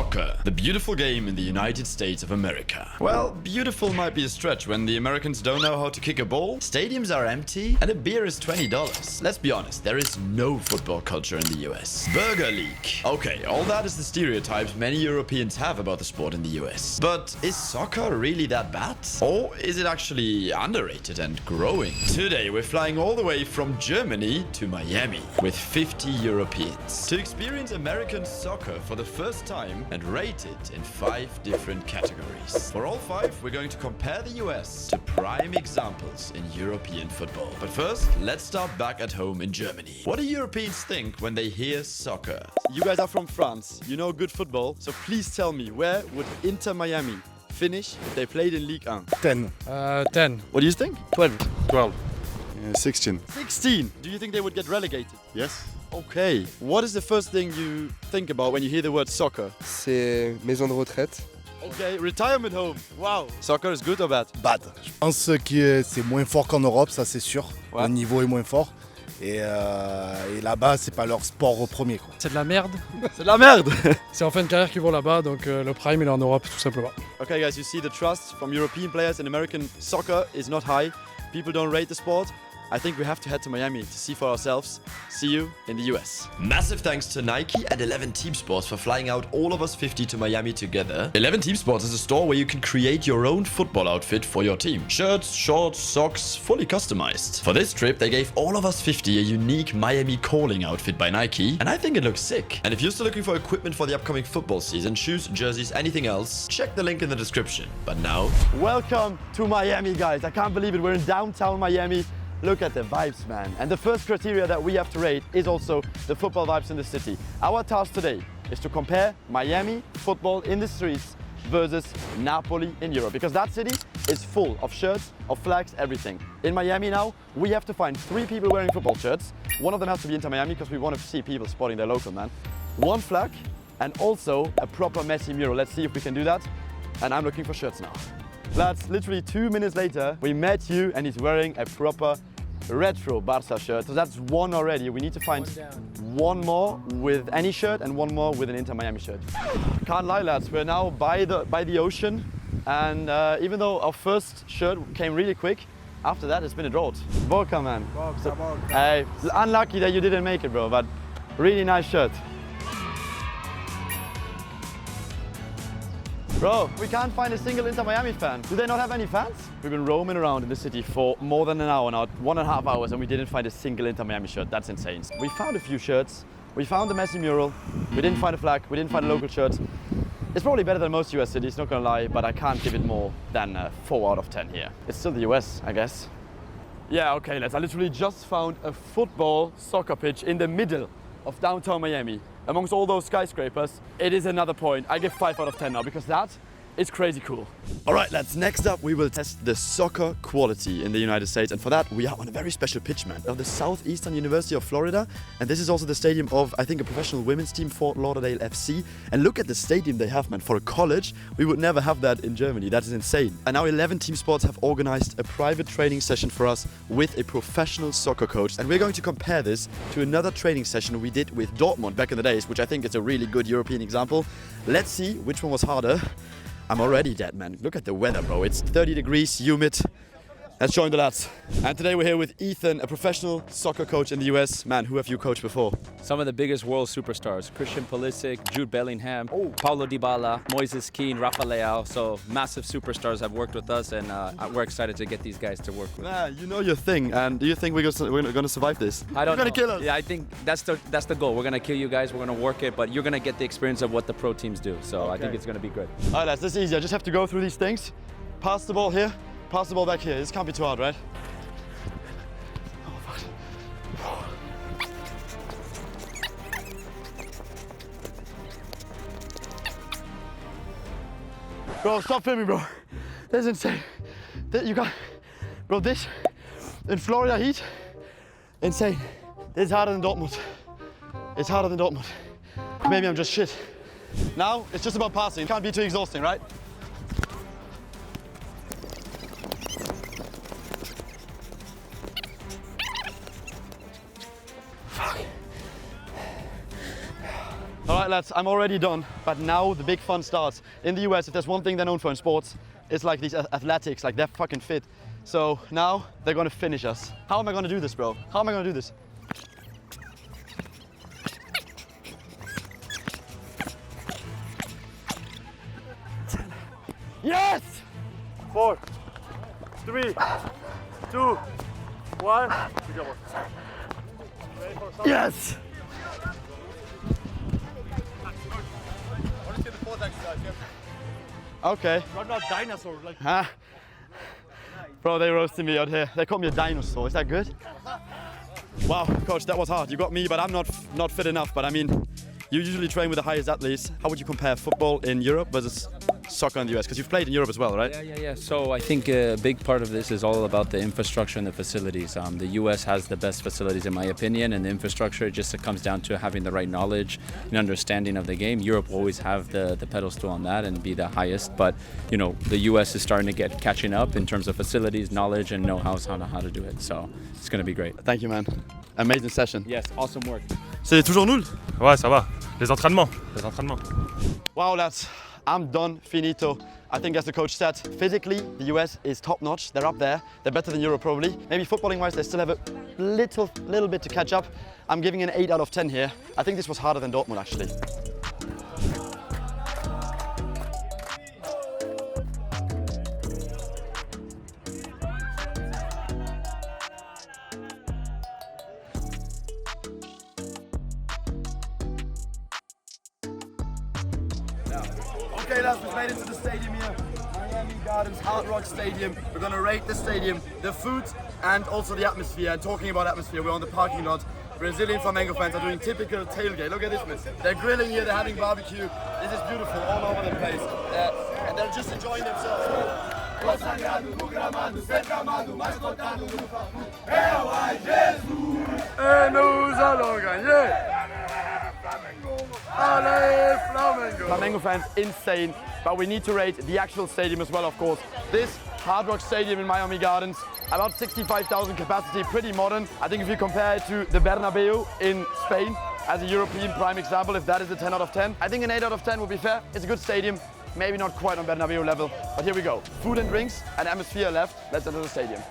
Soccer, the beautiful game in the United States of America. Well, beautiful might be a stretch when the Americans don't know how to kick a ball, stadiums are empty, and a beer is $20. Let's be honest, there is no football culture in the US. Burger League. Okay, all that is the stereotypes many Europeans have about the sport in the US. But is soccer really that bad? Or is it actually underrated and growing? Today we're flying all the way from Germany to Miami with 50 Europeans to experience American soccer for the first time and rate it in 5 different categories. For all 5, we're going to compare the US to prime examples in European football. But first, let's start back at home in Germany. What do Europeans think when they hear soccer? You guys are from France, you know good football, so please tell me, where would Inter Miami finish if they played in Ligue 1? 10. 10. What do you think? 12. 12. 16. 16. Do you think they would get relegated? Yes. Okay. What is the first thing you think about when you hear the word soccer? C'est maison de retraite. Okay, retirement home. Wow. Soccer is good or bad? Bad. Je pense que c'est moins fort qu'en Europe, ça c'est sûr. Ouais. Le niveau est moins fort. Et là-bas, c'est pas leur sport premier, quoi. C'est de la merde. C'est de la merde. C'est en fin de carrière qu'ils vont là-bas, donc le prime il est en Europe tout simplement. Okay guys, you see the trust from European players in American soccer is not high. People don't rate the sport. I think we have to head to Miami to see for ourselves. See you in the US. Massive thanks to Nike and 11 Team Sports for flying out all of us 50 to Miami together. 11 Team Sports is a store where you can create your own football outfit for your team. Shirts, shorts, socks, fully customized. For this trip, they gave all of us 50 a unique Miami calling outfit by Nike, and I think it looks sick. And if you're still looking for equipment for the upcoming football season, shoes, jerseys, anything else, check the link in the description. But now, welcome to Miami, guys. I can't believe it. We're in downtown Miami. Look at the vibes, man. And the first criteria that we have to rate is also the football vibes in the city. Our task today is to compare Miami football in the streets versus Napoli in Europe, because that city is full of shirts, of flags, everything. In Miami now, we have to find 3 people wearing football shirts. One of them has to be Inter Miami because we want to see people spotting their local, man. 1 flag and also a proper Messi mural. Let's see if we can do that. And I'm looking for shirts now. Lads, literally 2 minutes later, we met you and he's wearing a proper retro Barca shirt. So that's 1 already. We need to find 1 more with any shirt and 1 more with an Inter Miami shirt. Can't lie, lads, we're now by the ocean, and even though our first shirt came really quick, after that it's been a drought. Boca, man. Hey, unlucky that you didn't make it, bro, but really nice shirt. Bro, we can't find a single Inter Miami fan. Do they not have any fans? We've been roaming around in the city for more than an hour now, 1.5 hours, and we didn't find a single Inter Miami shirt. That's insane. We found a few shirts. We found the Messi mural. We didn't find a flag. We didn't find a local shirt. It's probably better than most US cities, not gonna lie, but I can't give it more than 4 out of 10 here. It's still the US, I guess. Yeah, okay, lads. I literally just found a football soccer pitch in the middle of downtown Miami. Amongst all those skyscrapers, it is another point. I give 5 out of 10 now because that is crazy cool. All right, lads, next up we will test the soccer quality in the United States, and for that we are on a very special pitch, man, of the Southeastern University of Florida, and this is also the stadium of, I think, a professional women's team, Fort Lauderdale FC, and look at the stadium they have, man. For a college, we would never have that in Germany. That is insane. And now 11 Team Sports have organized a private training session for us with a professional soccer coach, and we're going to compare this to another training session we did with Dortmund back in the days, which I think is a really good European example. Let's see which one was harder. I'm already dead, man. Look at the weather, bro. It's 30 degrees, humid. Let's join the lads. And today we're here with Ethan, a professional soccer coach in the US. Man, who have you coached before? Some of the biggest world superstars: Christian Pulisic, Jude Bellingham, Paulo Dybala, Moises Kean, Rafa Leao. So massive superstars have worked with us, and we're excited to get these guys to work with. Man, you know your thing. And do you think we're gonna survive this? I don't know. You're gonna kill us. Yeah, I think that's the goal. We're gonna kill you guys. We're gonna work it, but you're gonna get the experience of what the pro teams do. So I think it's gonna be good. All right, lads, this is easy. I just have to go through these things. Pass the ball here. Pass the ball back here. This can't be too hard, right? Oh, fuck. Bro, stop filming, bro. That's insane. You got, bro, this in Florida heat, insane. This is harder than Dortmund. It's harder than Dortmund. Maybe I'm just shit. Now, it's just about passing. It can't be too exhausting, right? All right, lads, I'm already done, but now the big fun starts. In the US, if there's one thing they're known for in sports, it's like these athletics, like they're fucking fit. So now they're gonna finish us. How am I gonna do this, bro? How am I gonna do this? Yes! 4, 3, 2, 1. Yes! Okay. You're not dinosaur like. Huh? Bro, they roasted me out here. They called me a dinosaur. Is that good? Wow, coach, that was hard. You got me, but I'm not fit enough. But I mean, you usually train with the highest athletes. How would you compare football in Europe versus soccer in the US? Because you've played in Europe as well, right? Yeah. So I think a big part of this is all about the infrastructure and the facilities. The US has the best facilities in my opinion, and the infrastructure just comes down to having the right knowledge and understanding of the game. Europe will always have the pedestal on that and be the highest, but you know, the US is starting to get catching up in terms of facilities, knowledge, and know-how on how to do it. So it's going to be great. Thank you, man. Amazing session. Yes, awesome work. C'est toujours nul? Ouais, ça va. Les entraînements. Wow, lads, I'm done, finito. I think as the coach said, physically, the US is top-notch. They're up there. They're better than Europe, probably. Maybe footballing-wise, they still have a little bit to catch up. I'm giving an 8 out of 10 here. I think this was harder than Dortmund, actually. Okay, lads, we've made it to the stadium here. Miami Gardens Hard Rock Stadium. We're gonna rate the stadium, the food, and also the atmosphere. And talking about atmosphere, we're on the parking lot. Brazilian Flamengo fans are doing typical tailgate. Look at this, man. They're grilling here, they're having barbecue. This is beautiful, all over the place. And they're just enjoying themselves. Et nous allons gagner. Allez, Flamengo! Flamengo fans, insane. But we need to rate the actual stadium as well, of course. This Hard Rock Stadium in Miami Gardens, about 65,000 capacity, pretty modern. I think if you compare it to the Bernabeu in Spain, as a European prime example, if that is a 10 out of 10, I think an 8 out of 10 would be fair. It's a good stadium, maybe not quite on Bernabeu level, but here we go. Food and drinks and atmosphere left. Let's enter the stadium.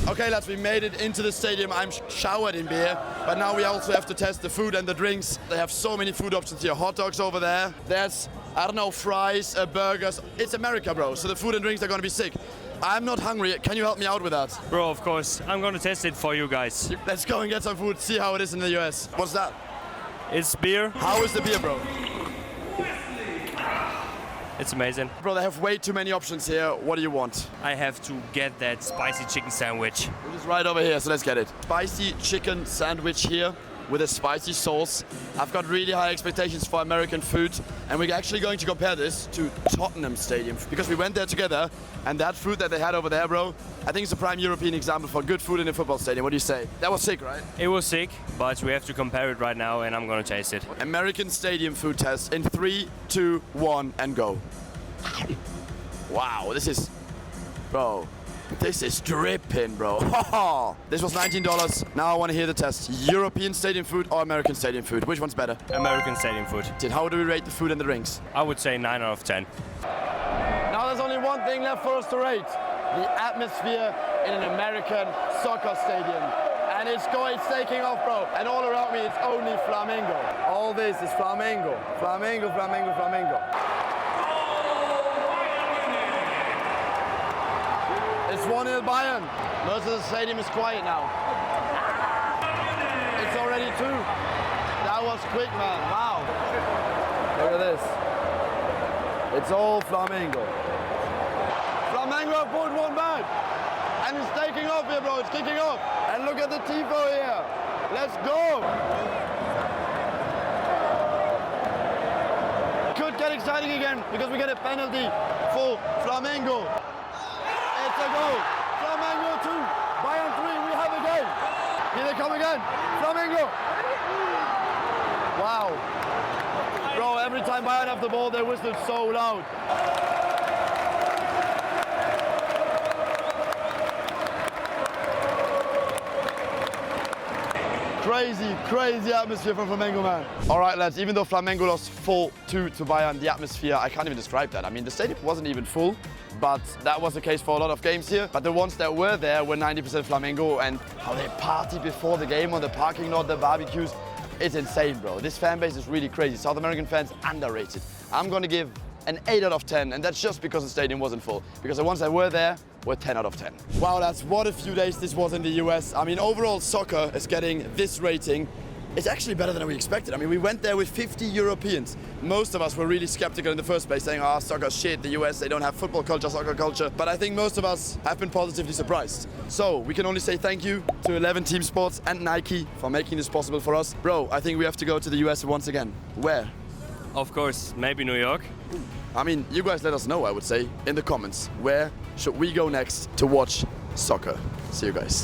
Okay, lads, we made it into the stadium. I'm showered in beer, but now we also have to test the food and the drinks. They have so many food options here. Hot dogs over there. There's, I don't know, fries, burgers. It's America, bro, so the food and drinks are gonna be sick. I'm not hungry. Can you help me out with that? Bro, of course. I'm gonna test it for you guys. Let's go and get some food, see how it is in the US. What's that? It's beer. How is the beer, bro? It's amazing. Bro, they have way too many options here. What do you want? I have to get that spicy chicken sandwich. It is right over here, so let's get it. Spicy chicken sandwich here with a spicy sauce. I've got really high expectations for American food, and we're actually going to compare this to Tottenham Stadium because we went there together, and that food that they had over there, bro, I think it's a prime European example for good food in a football stadium. What do you say? That was sick, right? It was sick, but we have to compare it right now, and I'm gonna taste it. American stadium food test in 3, 2, 1, and go. Wow, this is, bro, this is dripping, bro. This was $19. Now I want to hear the test. European stadium food or American stadium food? Which one's better? American stadium food. How do we rate the food and the drinks? I would say 9 out of 10. Now there's only one thing left for us to rate. The atmosphere in an American soccer stadium. And it's taking off, bro. And all around me, it's only Flamengo. All this is Flamengo. Flamengo, Flamengo, Flamengo. It's 1-0 Bayern. Most of the stadium is quiet now. It's already 2. That was quick, man. Wow. Look at this. It's all Flamengo. Flamengo have pulled one back. And it's taking off here, bro. It's kicking off. And look at the tifo here. Let's go. Could get exciting again because we get a penalty for Flamengo. It's a goal. Flamengo 2, Bayern 3, we have a game. Here they come again. Flamengo. Wow. Bro, every time Bayern have the ball, they whistle so loud. crazy atmosphere from Flamengo, man. All right, lads, even though Flamengo lost 4-2 to Bayern, the atmosphere, I can't even describe that. I mean, the stadium wasn't even full, but that was the case for a lot of games here. But the ones that were there were 90% Flamengo, and how they party before the game on the parking lot, the barbecues. It's insane, bro. This fan base is really crazy. South American fans, underrated. I'm gonna give an 8 out of 10, and that's just because the stadium wasn't full. Because the ones that were there were 10 out of 10. Wow, lads, what a few days this was in the US. I mean, overall soccer is getting this rating. It's actually better than we expected. I mean, we went there with 50 Europeans. Most of us were really skeptical in the first place, saying, soccer's shit, the US, they don't have football culture, soccer culture. But I think most of us have been positively surprised. So we can only say thank you to 11 Team Sports and Nike for making this possible for us. Bro, I think we have to go to the US once again. Where? Of course, maybe New York. I mean, you guys let us know, I would say, in the comments. Where should we go next to watch soccer? See you guys.